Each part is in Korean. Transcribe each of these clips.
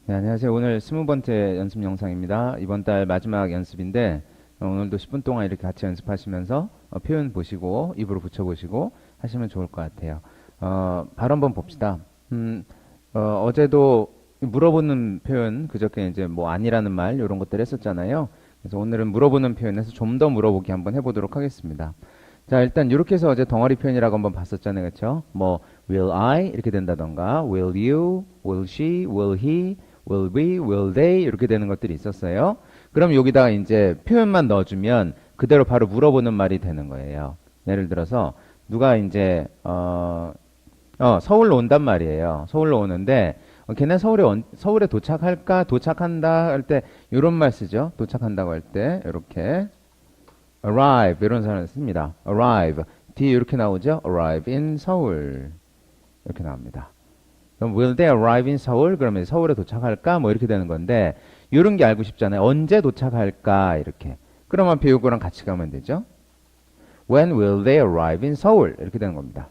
네, 안녕하세요. 오늘 20번째 연습 영상입니다. 이번 달 마지막 연습인데 오늘도 10분 동안 이렇게 같이 연습하시면서 표현 보시고 입으로 붙여보시고 하시면 좋을 것 같아요. 바로 한번 봅시다. 어제도 물어보는 표현 그저께 이제 뭐 아니라는 말 이런 것들 했었잖아요. 그래서 오늘은 물어보는 표현에서 좀 더 물어보기 한번 해보도록 하겠습니다. 자, 일단 이렇게 해서 어제 덩어리 표현이라고 한번 봤었잖아요. 그렇죠? 뭐 will I 이렇게 된다던가 will you, will she, will he, will we, will they 이렇게 되는 것들이 있었어요. 그럼 여기다가 이제 표현만 넣어주면 그대로 바로 물어보는 말이 되는 거예요. 예를 들어서 누가 이제 서울로 온단 말이에요. 서울로 오는데 걔네 서울에 도착할까? 도착한다 할 때 이런 말 쓰죠. 도착한다고 할 때 이렇게 arrive 이런 사람을 씁니다. arrive 뒤에 이렇게 나오죠. arrive in 서울 이렇게 나옵니다. 그럼 will they arrive in 서울? 그러면 서울에 도착할까? 뭐 이렇게 되는 건데 이런 게 알고 싶잖아요. 언제 도착할까? 이렇게. 그러면 배우고랑 같이 가면 되죠. When will they arrive in 서울? 이렇게 되는 겁니다.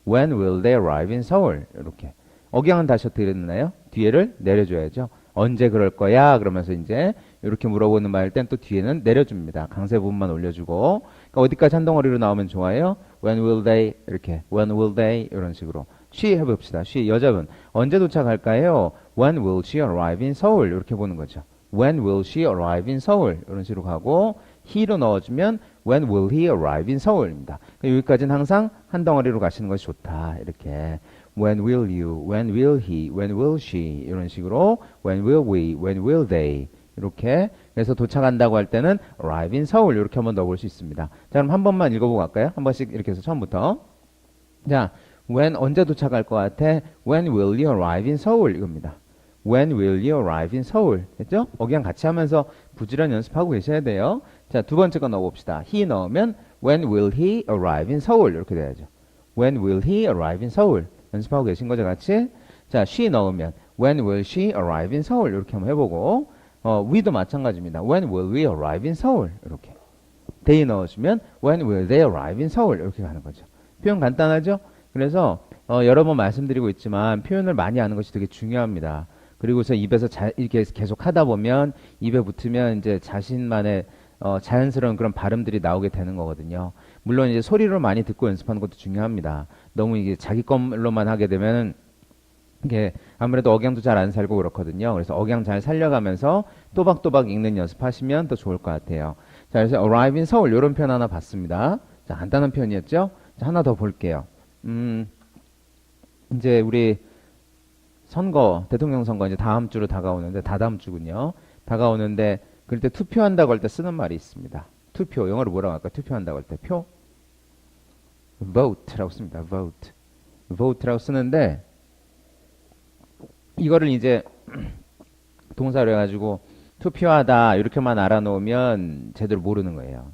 When will they arrive in 서울? 이렇게. 억양은 다시 어떻게 됐나요? 뒤에를 내려줘야죠. 언제 그럴 거야? 그러면서 이제 이렇게 물어보는 말일 땐 또 뒤에는 내려줍니다. 강세 부분만 올려주고. 그러니까 어디까지 한 덩어리로 나오면 좋아요? When will they? 이렇게. When will they? 이런 식으로. she 해봅시다. she 여자분. 언제 도착할까요? When will she arrive in 서울? 이렇게 보는 거죠. When will she arrive in 서울? 이런 식으로 가고 he로 넣어주면 When will he arrive in 서울입니다. 그러니까 여기까지는 항상 한 덩어리로 가시는 것이 좋다. 이렇게. When will you? When will he? When will she? 이런 식으로 When will we? When will they? 이렇게 그래서 도착한다고 할 때는 arrive in 서울 이렇게 한번 넣어볼 수 있습니다. 자, 그럼 한 번만 읽어보고 갈까요? 한 번씩 이렇게 해서 처음부터. 자, when 언제 도착할 것 같아? When will you arrive in 서울? 이겁니다. When will you arrive in 서울? 됐죠? 억양 같이 하면서 부지런히 연습하고 계셔야 돼요. 자, 두 번째 거 넣어봅시다. he 넣으면 When will he arrive in 서울? 이렇게 돼야죠. When will he arrive in 서울? 연습하고 계신 거죠, 같이? 자, she 넣으면 When will she arrive in 서울? 이렇게 한번 해보고 we도 마찬가지입니다. When will we arrive in 서울? 이렇게. they 넣어주면 When will they arrive in 서울? 이렇게 가는 거죠. 표현 간단하죠? 그래서 여러 번 말씀드리고 있지만 표현을 많이 하는 것이 되게 중요합니다. 그리고서 입에서 이렇게 계속 하다 보면 입에 붙으면 이제 자신만의 자연스러운 그런 발음들이 나오게 되는 거거든요. 물론 이제 소리로 많이 듣고 연습하는 것도 중요합니다. 너무 이게 자기 것로만 하게 되면 이게 아무래도 억양도 잘 안 살고 그렇거든요. 그래서 억양 잘 살려가면서 또박또박 읽는 연습하시면 더 좋을 것 같아요. 자, 그래서 arrive in 서울 이런 표현 하나 봤습니다. 자, 간단한 표현이었죠? 자, 하나 더 볼게요. 이제 우리 선거, 대통령 선거 이제 다음 주로 다가오는데, 다다음 주군요. 다가오는데, 그럴 때 투표한다고 할 때 쓰는 말이 있습니다. 투표, 영어로 뭐라고 할까? 투표한다고 할 때, 표? vote라고 씁니다. vote. vote라고 쓰는데, 이거를 이제 동사로 해가지고, 투표하다, 이렇게만 알아놓으면 제대로 모르는 거예요.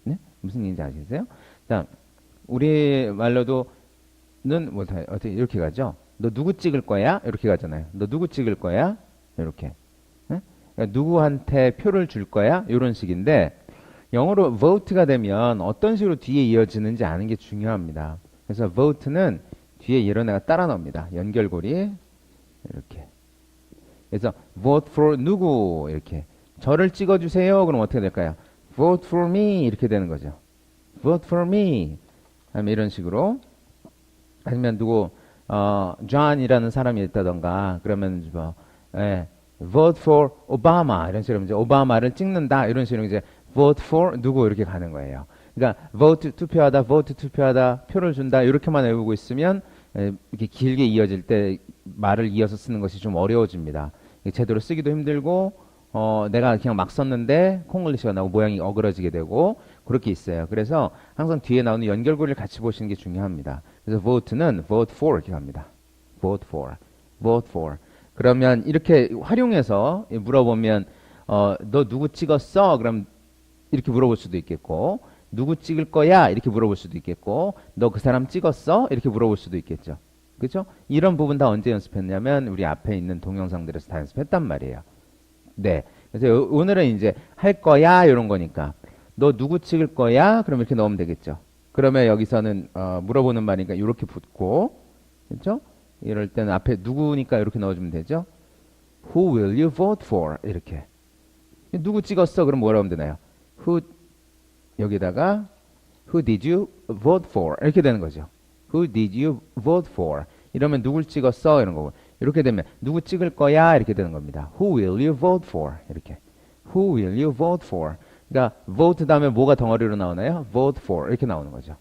네? 무슨 얘기인지 아시겠어요? 자, 우리 말로도, 는, 뭐, 어떻게, 이렇게 가죠? 너 누구 찍을 거야? 이렇게 가잖아요. 너 누구 찍을 거야? 이렇게. 네? 그러니까 누구한테 표를 줄 거야? 이런 식인데 영어로 vote가 되면 어떤 식으로 뒤에 이어지는지 아는 게 중요합니다. 그래서 vote는 뒤에 이런 애가 따라 나옵니다. 연결고리 이렇게. 그래서 vote for 누구 이렇게. 저를 찍어주세요. 그럼 어떻게 될까요? vote for me 이렇게 되는 거죠. vote for me. 아니면 이런 식으로. 아니면 누구 존이라는 사람이 있다던가 그러면 뭐 vote for Obama 이런 식으로 이제 오바마를 찍는다 이런 식으로 이제 vote for 누구 이렇게 가는 거예요. 그러니까 vote 투표하다, vote 투표하다, 표를 준다 이렇게만 외우고 있으면 이렇게 길게 이어질 때 말을 이어서 쓰는 것이 좀 어려워집니다. 제대로 쓰기도 힘들고 내가 그냥 막 썼는데 콩글리시가 나오고 모양이 어그러지게 되고 그렇게 있어요. 그래서 항상 뒤에 나오는 연결고리를 같이 보시는 게 중요합니다. 그래서 vote는 vote for 이렇게 합니다. vote for, vote for. 그러면 이렇게 활용해서 물어보면 너 누구 찍었어? 그럼 이렇게 물어볼 수도 있겠고 누구 찍을 거야? 이렇게 물어볼 수도 있겠고 너 그 사람 찍었어? 이렇게 물어볼 수도 있겠죠. 그렇죠? 이런 부분 다 언제 연습했냐면 우리 앞에 있는 동영상들에서 다 연습했단 말이에요. 네. 그래서 오늘은 이제 할 거야 이런 거니까 너 누구 찍을 거야? 그럼 이렇게 넣으면 되겠죠. 그러면 여기서는 물어보는 말이니까 이렇게 붙고 그렇죠? 이럴 때는 앞에 누구니까 이렇게 넣어주면 되죠. Who will you vote for? 이렇게. 누구 찍었어? 그럼 뭐라고 하면 되나요? Who, 여기다가 Who did you vote for? 이렇게 되는 거죠. Who did you vote for? 이러면 누굴 찍었어? 이런 거고. 이렇게 되면 누구 찍을 거야? 이렇게 되는 겁니다. Who will you vote for? 이렇게. Who will you vote for? 그러니까 vote 다음에 뭐가 덩어리로 나오나요? vote for 이렇게 나오는 거죠.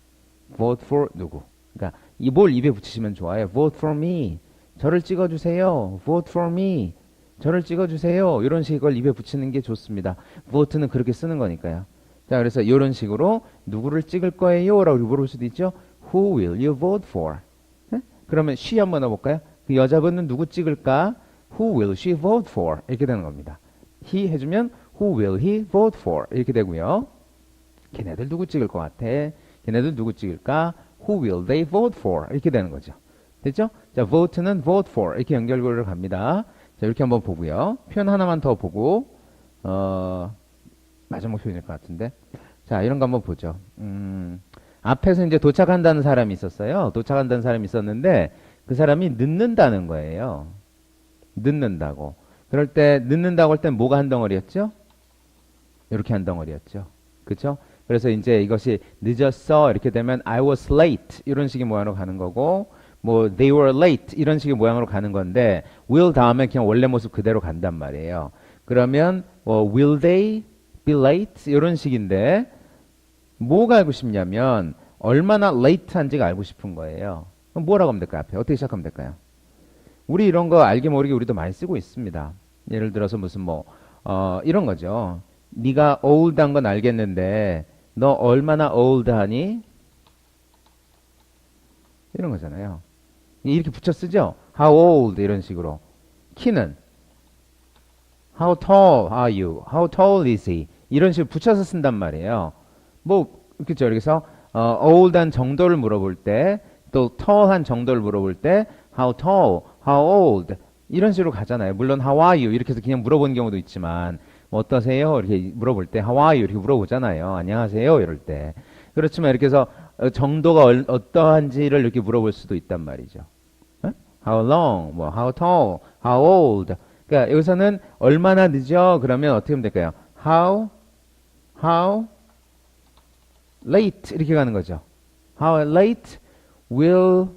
vote for 누구? 그러니까 이 뭘 입에 붙이시면 좋아요. vote for me. 저를 찍어주세요. vote for me. 저를 찍어주세요. 이런 식을 입에 붙이는 게 좋습니다. vote는 그렇게 쓰는 거니까요. 자, 그래서 이런 식으로 누구를 찍을 거예요? 라고 물어볼 수도 있죠. Who will you vote for? 네? 그러면 she 한번 해볼까요? 그 여자분은 누구 찍을까? Who will she vote for? 이렇게 되는 겁니다. he 해주면 Who will he vote for? 이렇게 되고요. 걔네들 누구 찍을 것 같아? 걔네들 누구 찍을까? Who will they vote for? 이렇게 되는 거죠. 됐죠? 자, vote는 vote for 이렇게 연결고리를 갑니다. 자, 이렇게 한번 보고요. 표현 하나만 더 보고 마지막 표현일 것 같은데. 자, 이런 거 한번 보죠. 앞에서 이제 도착한다는 사람이 있었어요. 도착한다는 사람이 있었는데 그 사람이 늦는다는 거예요. 늦는다고. 그럴 때 늦는다고 할 땐 뭐가 한 덩어리였죠? 이렇게 한 덩어리였죠. 그렇죠? 그래서 이제 이것이 늦었어 이렇게 되면 I was late 이런 식의 모양으로 가는 거고 뭐 they were late 이런 식의 모양으로 가는 건데 will 다음에 그냥 원래 모습 그대로 간단 말이에요. 그러면 will they be late 이런 식인데 뭐가 알고 싶냐면 얼마나 late한지가 알고 싶은 거예요. 그럼 뭐라고 하면 될까요? 앞에 어떻게 시작하면 될까요? 우리 이런 거 알게 모르게 우리도 많이 쓰고 있습니다. 예를 들어서 무슨 이런 거죠. 네가 old한 건 알겠는데 너 얼마나 old하니? 이런 거잖아요. 이렇게 붙여 쓰죠. How old 이런 식으로. 키는 How tall are you? How tall is he? 이런 식으로 붙여서 쓴단 말이에요. 뭐 그렇죠. 여기서 old한 정도를 물어볼 때 또 tall한 정도를 물어볼 때 How tall? How old? 이런 식으로 가잖아요. 물론 How are you? 이렇게 해서 그냥 물어보는 경우도 있지만 뭐 어떠세요? 이렇게 물어볼 때 How are you? 이렇게 물어보잖아요. 안녕하세요? 이럴 때. 그렇지만 이렇게 해서 정도가 어떠한지를 이렇게 물어볼 수도 있단 말이죠. How long? 뭐 How tall? How old? 그러니까 여기서는 얼마나 늦어? 그러면 어떻게 하면 될까요? How late 이렇게 가는 거죠. How late will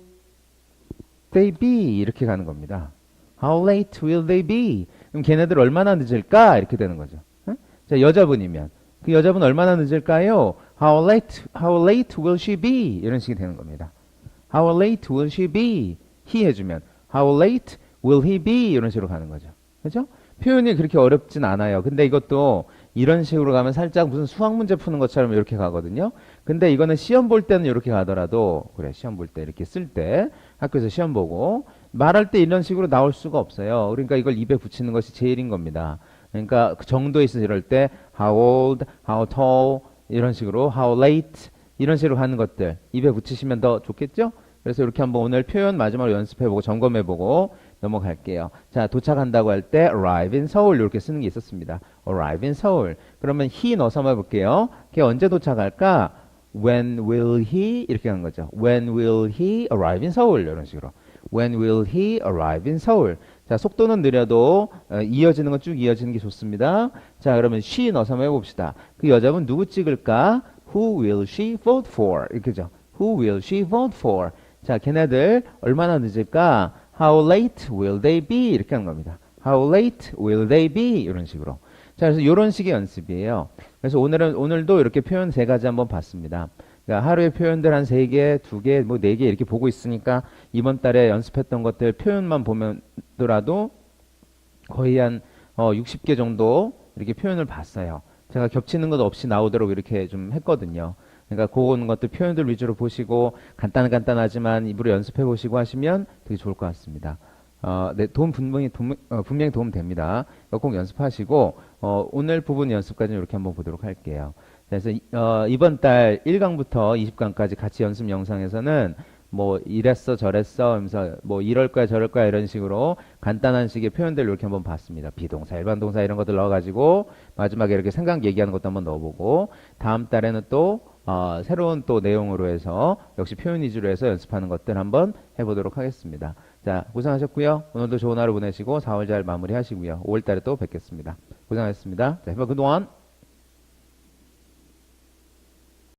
they be? 이렇게 가는 겁니다. How late will they be? 그럼 걔네들 얼마나 늦을까? 이렇게 되는 거죠. 자, 여자분이면 그 여자분 얼마나 늦을까요? How late will she be? 이런 식이 되는 겁니다. How late will she be? he 해주면 How late will he be? 이런 식으로 가는 거죠. 그렇죠? 표현이 그렇게 어렵진 않아요. 근데 이것도 이런 식으로 가면 살짝 무슨 수학 문제 푸는 것처럼 이렇게 가거든요. 근데 이거는 시험 볼 때는 이렇게 가더라도 그래 시험 볼 때 이렇게 쓸 때 학교에서 시험 보고 말할 때 이런 식으로 나올 수가 없어요. 그러니까 이걸 입에 붙이는 것이 제일인 겁니다. 그러니까 그 정도에 있어서 이럴 때 how old, how tall 이런 식으로 how late 이런 식으로 하는 것들 입에 붙이시면 더 좋겠죠? 그래서 이렇게 한번 오늘 표현 마지막으로 연습해보고 점검해보고 넘어갈게요. 자, 도착한다고 할 때 arrive in Seoul 이렇게 쓰는 게 있었습니다. arrive in Seoul. 그러면 he 넣어서 한번 해볼게요. 걔 언제 도착할까? when will he 이렇게 하는 거죠. when will he arrive in Seoul 이런 식으로. when will he arrive in Seoul. 자, 속도는 느려도 이어지는 건 쭉 이어지는 게 좋습니다. 자, 그러면 she 넣어서 한번 해봅시다. 그 여자분 누구 찍을까? who will she vote for? 이렇게죠. who will she vote for? 자, 걔네들 얼마나 늦을까? How late will they be? 이렇게 하는 겁니다. How late will they be? 이런 식으로. 자, 그래서 이런 식의 연습이에요. 그래서 오늘도 이렇게 표현 세 가지 한번 봤습니다. 그러니까 하루에 표현들 한 3개, 2개, 뭐 4개 이렇게 보고 있으니까 이번 달에 연습했던 것들 표현만 보면더라도 거의 한 60개 정도 이렇게 표현을 봤어요. 제가 겹치는 것 없이 나오도록 이렇게 좀 했거든요. 그러니까 그런 것들 표현들 위주로 보시고 간단하지만 입으로 연습해 보시고 하시면 되게 좋을 것 같습니다. 네, 분명히 도움 됩니다. 꼭 연습하시고 오늘 부분 연습까지 이렇게 한번 보도록 할게요. 그래서 이번 달 1강부터 20강까지 같이 연습 영상에서는 뭐 이랬어 저랬어 하면서 뭐 이럴 거야 저럴 거야 이런 식으로 간단한 식의 표현들 이렇게 한번 봤습니다. 비동사, 일반동사 이런 것들 넣어가지고 마지막에 이렇게 생각 얘기하는 것도 한번 넣어보고 다음 달에는 또 새로운 또 내용으로 해서 역시 표현 위주로 해서 연습하는 것들 한번 해보도록 하겠습니다. 자, 고생하셨고요. 오늘도 좋은 하루 보내시고 4월 잘 마무리하시고요. 5월 달에 또 뵙겠습니다. 고생하셨습니다. 자, have a good one.